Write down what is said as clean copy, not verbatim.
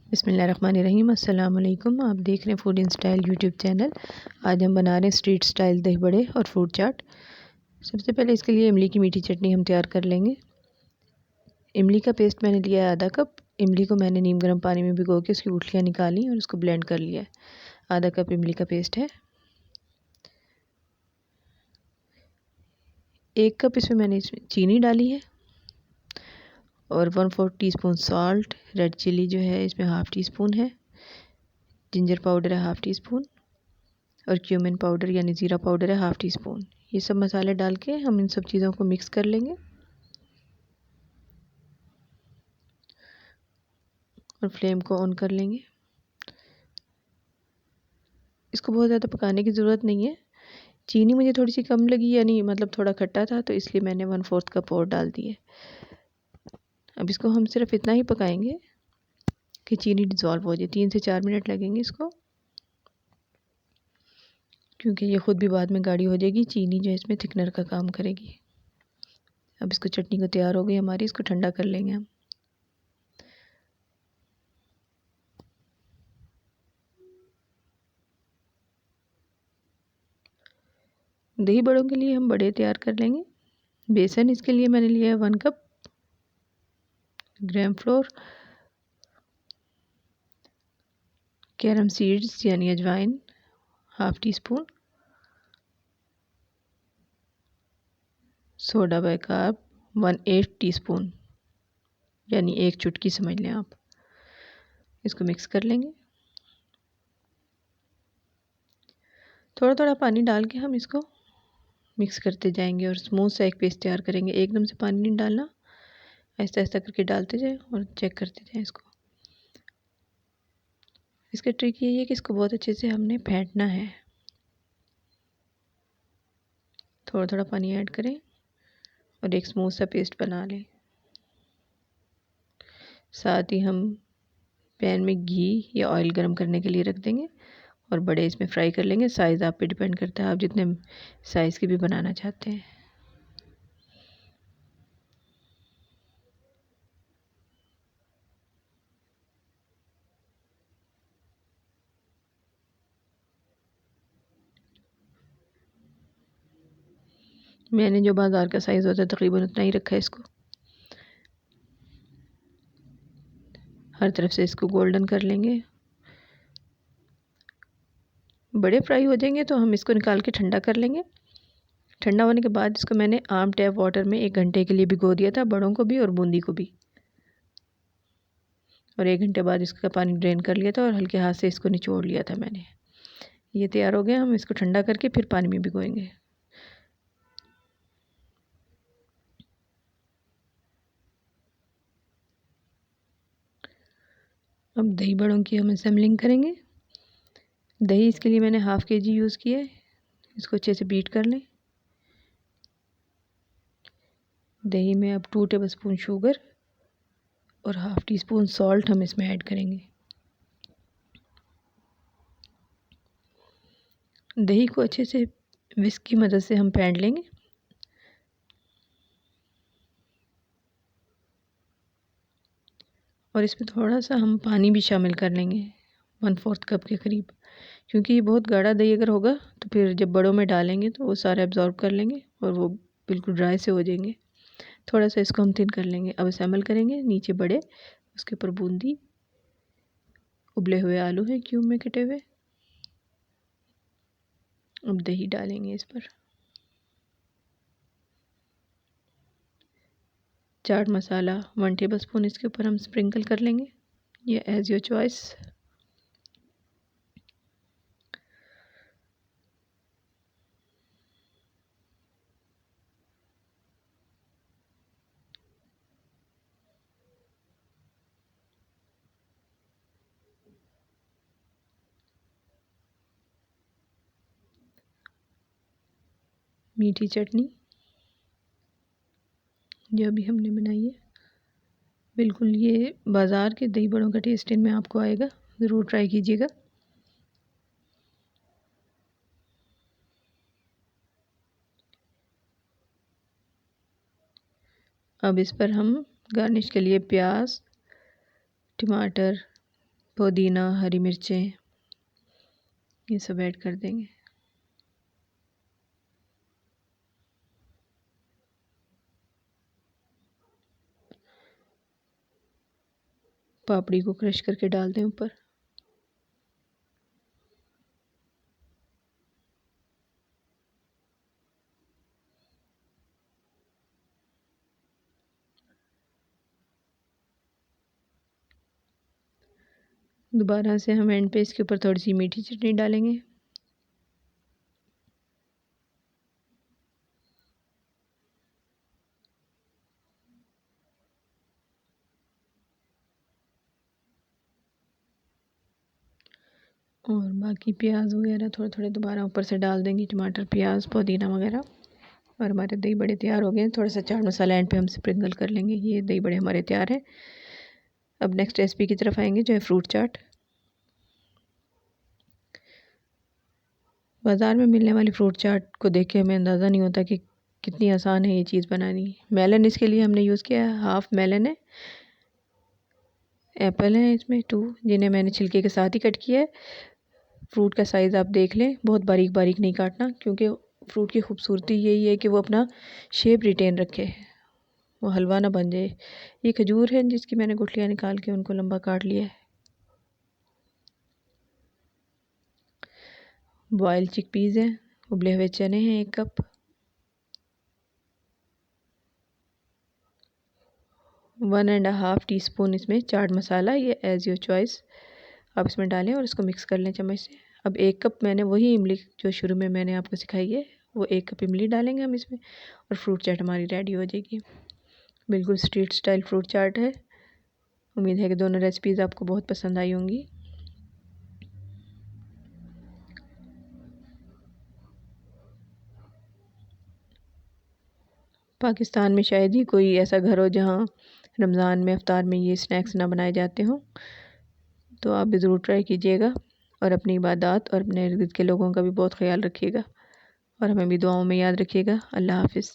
बिस्मिल्लाहिर्रहमानिर्रहीम। अस्सलाम वालेकुम। आप देख रहे हैं food in style YouTube channel. आज हम बना रहे हैं स्ट्रीट स्टाइल दही बड़े और फ्रूट चाट। सबसे पहले इसके लिए इमली की मीठी चटनी हम तैयार कर लेंगे। इमली का पेस्ट मैंने लिया है आधा कप। इमली को मैंने नीम गर्म पानी में भिगो के उसकी गुठलियाँ निकाली और उसको ब्लेंड कर लिया है। आधा कप इमली का पेस्ट है। 1 कप इसमें मैंने चीनी डाली है और 1/4 टीस्पून सॉल्ट। रेड चिली जो है इसमें हाफ़ टी स्पून है। जिंजर पाउडर है हाफ़ टी स्पून और क्यूमिन पाउडर यानी ज़ीरा पाउडर है हाफ़ टी स्पून। ये सब मसाले डाल के हम इन सब चीज़ों को मिक्स कर लेंगे और फ्लेम को ऑन कर लेंगे। इसको बहुत ज़्यादा पकाने की ज़रूरत नहीं है। चीनी मुझे थोड़ी सी कम लगी, यानी मतलब थोड़ा खट्टा था, तो इसलिए मैंने 1/4 कप और डाल दी है। अब इसको हम सिर्फ इतना ही पकाएंगे कि चीनी डिज़ोल्व हो जाए। 3 से 4 मिनट लगेंगे इसको, क्योंकि ये ख़ुद भी बाद में गाढ़ी हो जाएगी। चीनी जो है इसमें थिकनर का काम करेगी। अब इसको चटनी को तैयार हो गई हमारी, इसको ठंडा कर लेंगे हम। दही बड़ों के लिए हम बड़े तैयार कर लेंगे। बेसन इसके लिए मैंने लिया है 1 कप। ग्राम फ्लोर, कैरम सीड्स यानी अजवाइन half tea spoon, soda bicarb 1/8 teaspoon यानी 1 चुटकी समझ लें आप। इसको मिक्स कर लेंगे। थोड़ा थोड़ा पानी डाल के हम इसको मिक्स करते जाएंगे और स्मूथ सा एक पेस्ट तैयार करेंगे। एकदम से पानी नहीं डालना, ऐसा ऐसा करके डालते जाएं और चेक करते जाएं इसको। इसका ट्रिक यही है कि इसको बहुत अच्छे से हमने फेंटना है। थोड़ा थोड़ा पानी ऐड करें और एक स्मूथ सा पेस्ट बना लें। साथ ही हम पैन में घी या ऑयल गरम करने के लिए रख देंगे और बड़े इसमें फ्राई कर लेंगे। साइज़ आप पे डिपेंड करता है, आप जितने साइज़ के भी बनाना चाहते हैं। मैंने जो बाज़ार का साइज़ होता है तकरीबन उतना ही रखा है इसको। हर तरफ से इसको गोल्डन कर लेंगे। बड़े फ्राई हो जाएंगे तो हम इसको निकाल के ठंडा कर लेंगे। ठंडा होने के बाद इसको मैंने आम टैप वाटर में 1 घंटे के लिए भिगो दिया था, बड़ों को भी और बूंदी को भी। और 1 घंटे बाद इसका पानी ड्रेन कर लिया था और हल्के हाथ से इसको निचोड़ लिया था मैंने। ये तैयार हो गया। हम इसको ठंडा करके फिर पानी में भिगोएंगे। अब दही बड़ों की हम असेंबलिंग करेंगे। दही इसके लिए मैंने हाफ़ kg यूज़ किया है। इसको अच्छे से बीट कर लें। दही में अब 2 टेबल स्पून शुगर और हाफ़ टी स्पून सॉल्ट हम इसमें ऐड करेंगे। दही को अच्छे से विस्क की मदद से हम फेंट लेंगे। और इसमें थोड़ा सा हम पानी भी शामिल कर लेंगे, 1/4 कप के करीब, क्योंकि ये बहुत गाढ़ा दही अगर होगा तो फिर जब बड़ों में डालेंगे तो वो सारे एब्जॉर्ब कर लेंगे और वो बिल्कुल ड्राई से हो जाएंगे। थोड़ा सा इसको हम थिन कर लेंगे। अब असेंबल करेंगे। नीचे बड़े, उसके ऊपर बूंदी, उबले हुए आलू हैं क्यूब में कटे हुए। अब दही डालेंगे इस पर। चाट मसाला 1 टेबल स्पून इसके ऊपर हम स्प्रिंकल कर लेंगे। ये एज़ योर चॉइस। मीठी चटनी जो अभी हमने बनाई है, बिल्कुल ये बाज़ार के दही बड़ों का टेस्ट इनमें आपको आएगा। ज़रूर ट्राई कीजिएगा। अब इस पर हम गार्निश के लिए प्याज, टमाटर, पुदीना, हरी मिर्चें, ये सब ऐड कर देंगे। पापड़ी को क्रश करके डाल दें ऊपर। दोबारा से हम एंड पे इसके ऊपर थोड़ी सी मीठी चटनी डालेंगे। और बाकी प्याज वगैरह थोड़े थोड़े दोबारा ऊपर से डाल देंगे, टमाटर, प्याज, पुदीना वगैरह। और हमारे दही बड़े तैयार हो गए हैं। थोड़ा सा चाट मसाला एंड पे हम स्प्रिंकल कर लेंगे। ये दही बड़े हमारे तैयार हैं। अब नेक्स्ट रेसिपी की तरफ आएंगे, जो है फ्रूट चाट। बाज़ार में मिलने वाली फ्रूट चाट को देख के हमें अंदाज़ा नहीं होता कि कितनी आसान है ये चीज़ बनानी। मेलन इसके लिए हमने यूज़ किया है, हाफ़ मेलन है। एप्पल है इसमें 2, जिन्हें मैंने छिलके के साथ ही कट किया है। फ्रूट का साइज़ आप देख लें, बहुत बारीक बारीक नहीं काटना, क्योंकि फ्रूट की खूबसूरती यही है कि वो अपना शेप रिटेन रखे, वो हलवा ना बन जाए। ये खजूर है जिसकी मैंने गुठलियाँ निकाल के उनको लंबा काट लिया है। बॉयल चिकपीज़ हैं, उबले हुए चने हैं 1 कप। 1.5 टीस्पून इसमें चाट मसाला, ये एज़ योर चॉइस आप इसमें डालें और इसको मिक्स कर लें चम्मच से। अब 1 कप मैंने वही इमली जो शुरू में मैंने आपको सिखाई है, वो 1 कप इमली डालेंगे हम इसमें, और फ्रूट चाट हमारी रेडी हो जाएगी। बिल्कुल स्ट्रीट स्टाइल फ्रूट चाट है। उम्मीद है कि दोनों रेसिपीज़ आपको बहुत पसंद आई होंगी। पाकिस्तान में शायद ही कोई ऐसा घर हो जहाँ रमज़ान में इफ्तार में ये स्नैक्स ना बनाए जाते हों, तो आप भी ज़रूर ट्राई कीजिएगा। और अपनी इबादत और अपने इर्द गिर्द के लोगों का भी बहुत ख्याल रखिएगा, और हमें भी दुआओं में याद रखिएगा। अल्लाह हाफ़िज़।